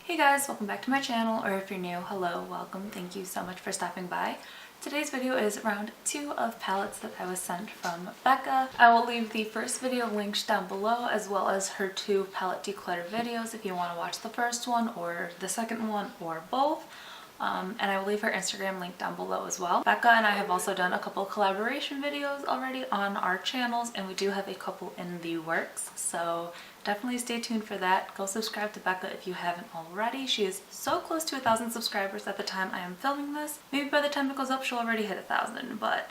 Hey guys, welcome back to my channel, or if you're new, hello, welcome, thank you so much for stopping by. Today's video is round 2 of palettes that I was sent from Becca. I will leave the first video linked down below, as well as her 2 palette declutter videos if you want to watch the first one or the second one or both. And I will leave her Instagram link down below as well. Becca and I have also done a couple collaboration videos already on our channels, and we do have a couple in the works, so definitely stay tuned for that. Go subscribe to Becca if you haven't already. She is so close to 1,000 subscribers at the time I am filming this. Maybe by the time it goes up she'll already hit 1,000, but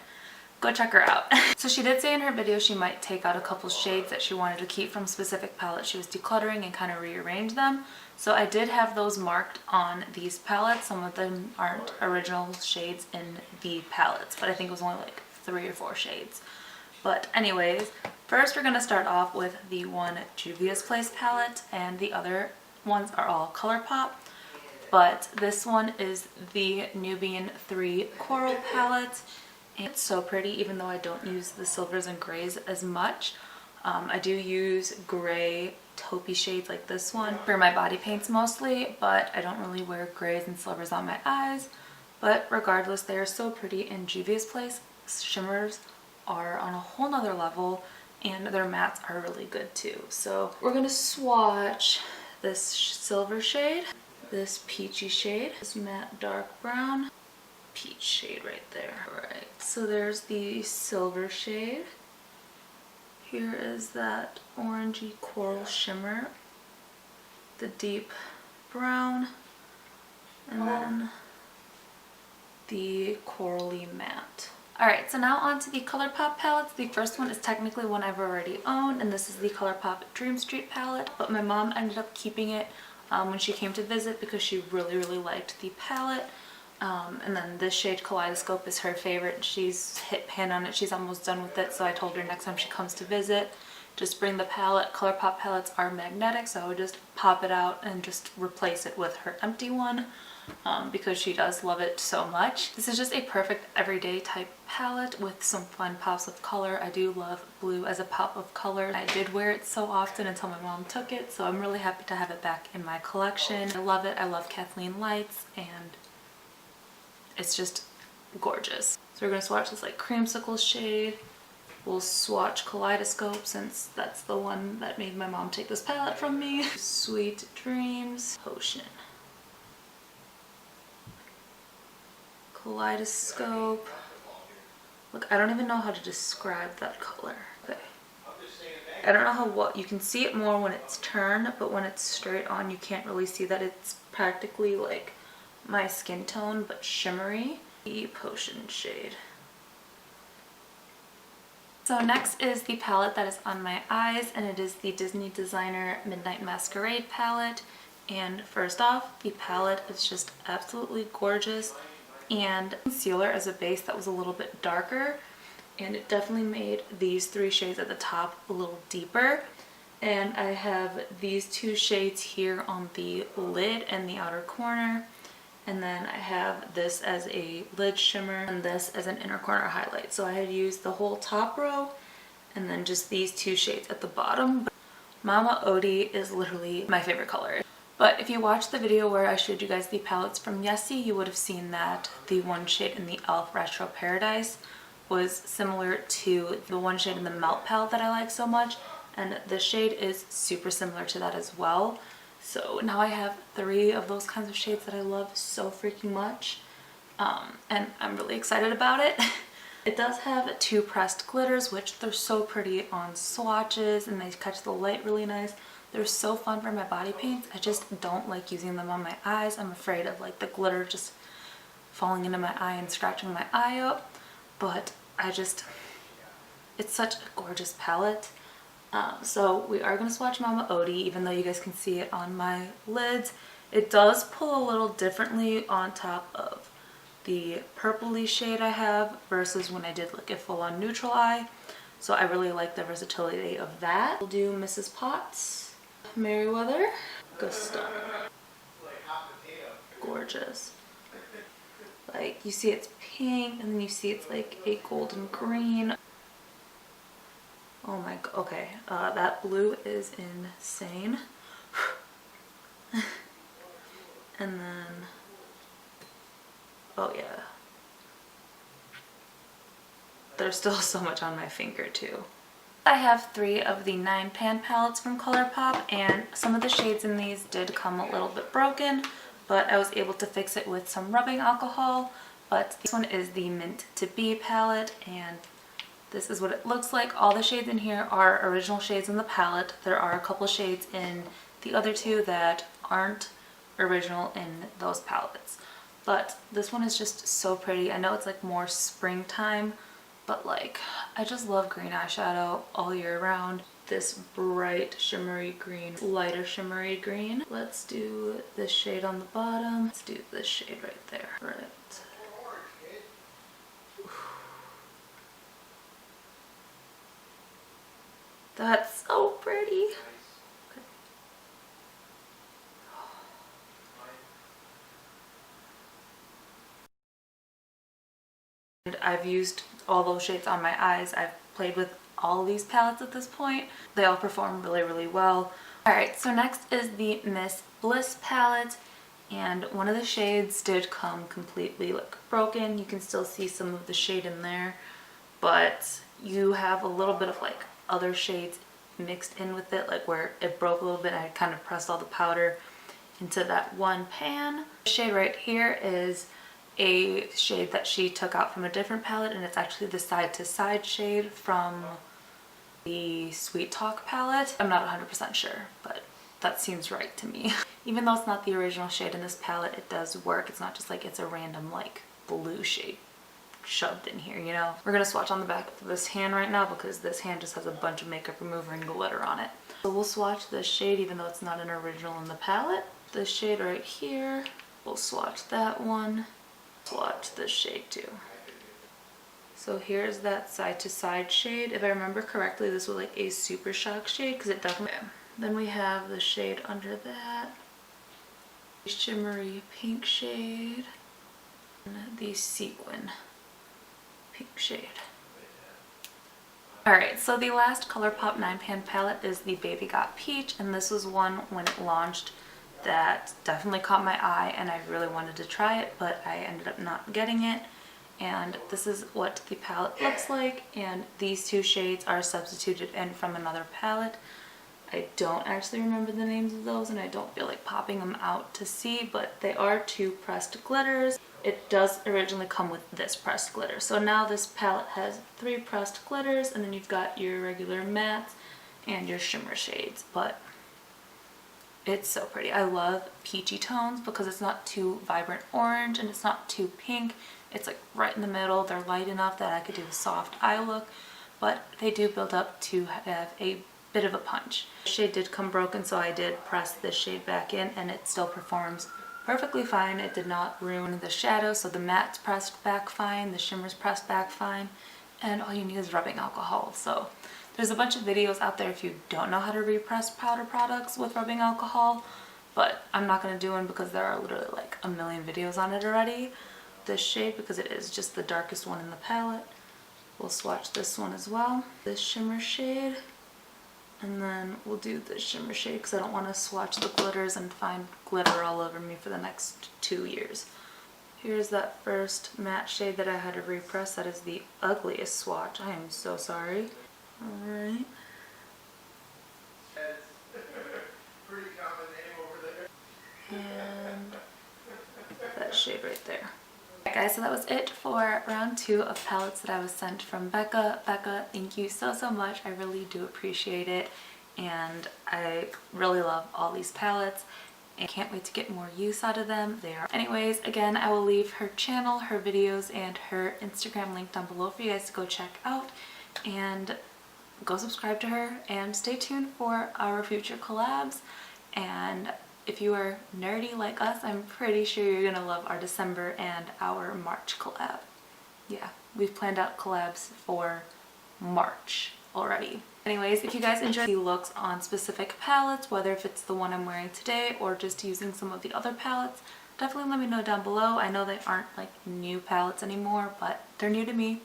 go check her out. So she did say in her video she might take out a couple shades that she wanted to keep from specific palettes she was decluttering and kind of rearrange them. So I did have those marked on these palettes. Some of them aren't original shades in the palettes, but I think it was only like 3 or 4 shades. But anyways, first we're going to start off with the one Juvia's Place palette, and the other ones are all ColourPop. But this one is the Nubian 3 Coral palette. And it's so pretty, even though I don't use the silvers and grays as much. I do use gray taupey shades like this one for my body paints mostly, but I don't really wear grays and silvers on my eyes. But regardless, they are so pretty, and Juvia's Place shimmers are on a whole nother level, and their mattes are really good too. So we're gonna swatch this silver shade, this peachy shade, this matte dark brown, peach shade right there. Alright, so there's the silver shade. Here is that orangey coral shimmer, the deep brown, and then the corally matte. Alright, so now on to the ColourPop palettes. The first one is technically one I've already owned, and this is the ColourPop Dream Street palette, but my mom ended up keeping it when she came to visit because she really liked the palette. And then this shade Kaleidoscope is her favorite. She's hit pan on it. She's almost done with it, so I told her next time she comes to visit, just bring the palette. ColourPop palettes are magnetic, so I would just pop it out and just replace it with her empty one because she does love it so much. This is just a perfect everyday type palette with some fun pops of color. I do love blue as a pop of color. I did wear it so often until my mom took it, so I'm really happy to have it back in my collection. I love it. I love Kathleen Lights, and it's just gorgeous. So we're going to swatch this like creamsicle shade. We'll swatch Kaleidoscope since that's the one that made my mom take this palette from me. Sweet Dreams, Potion. Kaleidoscope. Look, I don't even know how to describe that color. Okay. I don't know how you can see it more when it's turned, but when it's straight on you can't really see that. It's practically like my skin tone, but shimmery. The Potion shade. So next is the palette that is on my eyes, and it is the Disney Designer Midnight Masquerade palette. And first off, the palette is just absolutely gorgeous, and concealer as a base that was a little bit darker, and it definitely made these 3 shades at the top a little deeper. And I have these 2 shades here on the lid and the outer corner. And then I have this as a lid shimmer and this as an inner corner highlight. So I had used the whole top row and then just these 2 shades at the bottom. Mama Odie is literally my favorite color. But if you watched the video where I showed you guys the palettes from Yessie, you would have seen that the one shade in the e.l.f. Retro Paradise was similar to the one shade in the Melt palette that I like so much. And this shade is super similar to that as well. So now I have 3 of those kinds of shades that I love so freaking much, and I'm really excited about it. It does have 2 pressed glitters, which they're so pretty on swatches, and they catch the light really nice. They're so fun for my body paints. I just don't like using them on my eyes. I'm afraid of like the glitter just falling into my eye and scratching my eye up, but it's such a gorgeous palette. So we are going to swatch Mama Odie, even though you guys can see it on my lids. It does pull a little differently on top of the purpley shade I have versus when I did like a full-on neutral eye. So I really like the versatility of that. We'll do Mrs. Potts, Merriweather, Gusto. Gorgeous. Like, you see it's pink, and then you see it's like a golden green. Oh my god, okay, that blue is insane. And then, oh yeah, there's still so much on my finger too. I have 3 of the 9 pan palettes from ColourPop, and some of the shades in these did come a little bit broken, but I was able to fix it with some rubbing alcohol. But this one is the Mint to Be palette, and this is what it looks like. All the shades in here are original shades in the palette. There are a couple shades in the other 2 that aren't original in those palettes. But this one is just so pretty. I know it's like more springtime, but like, I just love green eyeshadow all year round. This bright shimmery green, lighter shimmery green. Let's do this shade on the bottom. Let's do this shade right there. Right. That's so pretty. And I've used all those shades on my eyes. I've played with all of these palettes at this point. They all perform really, really well. Alright, so next is the Miss Bliss palette, and one of the shades did come completely like broken. You can still see some of the shade in there, but you have a little bit of like other shades mixed in with it, like where it broke a little bit. I kind of pressed all the powder into that one pan. The shade right here is a shade that she took out from a different palette, and it's actually the Side to Side shade from the Sweet Talk palette. I'm not 100% sure, but that seems right to me. Even though it's not the original shade in this palette, it does work. It's not just like it's a random like blue shade shoved in here, you know? We're gonna swatch on the back of this hand right now because this hand just has a bunch of makeup remover and glitter on it. So we'll swatch this shade even though it's not an original in the palette. This shade right here, we'll swatch that one. Swatch this shade too. So here's that Side to Side shade. If I remember correctly, this was like a Super Shock shade because it definitely... Then we have the shade under that. Shimmery pink shade. And the sequin pink shade. Alright, so the last ColourPop 9-pan palette is the Baby Got Peach, and this was one when it launched that definitely caught my eye and I really wanted to try it, but I ended up not getting it. And this is what the palette looks like, and these 2 shades are substituted in from another palette. I don't actually remember the names of those and I don't feel like popping them out to see, but they are 2 pressed glitters. It does originally come with this pressed glitter. So now this palette has 3 pressed glitters, and then you've got your regular mattes and your shimmer shades, but it's so pretty. I love peachy tones because it's not too vibrant orange and it's not too pink. It's like right in the middle. They're light enough that I could do a soft eye look, but they do build up to have a bit of a punch. The shade did come broken, so I did press this shade back in and it still performs perfectly fine. It did not ruin the shadow, so the matte's pressed back fine, the shimmer's pressed back fine, and all you need is rubbing alcohol. So there's a bunch of videos out there if you don't know how to repress powder products with rubbing alcohol, but I'm not going to do one because there are literally like a million videos on it already. This shade, because it is just the darkest one in the palette, we'll swatch this one as well. This shimmer shade, and then we'll do this shimmer shade because I don't want to swatch the glitters and find glitter all over me for the next 2 years. Here's that first matte shade that I had to repress. That is the ugliest swatch. I am so sorry. Alright. And that shade right there. Alright guys, so that was it for round 2 of palettes that I was sent from Becca. Becca, thank you so much. I really do appreciate it, and I really love all these palettes and can't wait to get more use out of them. Anyways, again, I will leave her channel, her videos, and her Instagram link down below for you guys to go check out, and go subscribe to her and stay tuned for our future collabs. And if you are nerdy like us, I'm pretty sure you're gonna love our December and our March collab. Yeah, we've planned out collabs for March already. Anyways, if you guys enjoy the looks on specific palettes, whether if it's the one I'm wearing today or just using some of the other palettes, definitely let me know down below. I know they aren't like new palettes anymore, but they're new to me.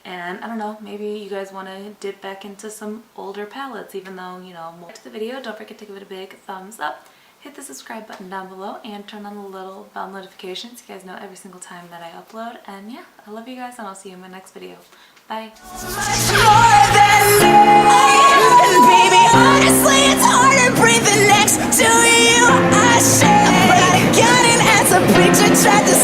And I don't know, maybe you guys want to dip back into some older palettes, even though, you know, more to the video. Don't forget to give it a big thumbs up. hit the subscribe button down below and turn on the little bell notifications so you guys know every single time that I upload. And yeah, I love you guys and I'll see you in my next video. Bye. Baby, honestly, it's harder breathing next to you. I should have got an answer picture, tried to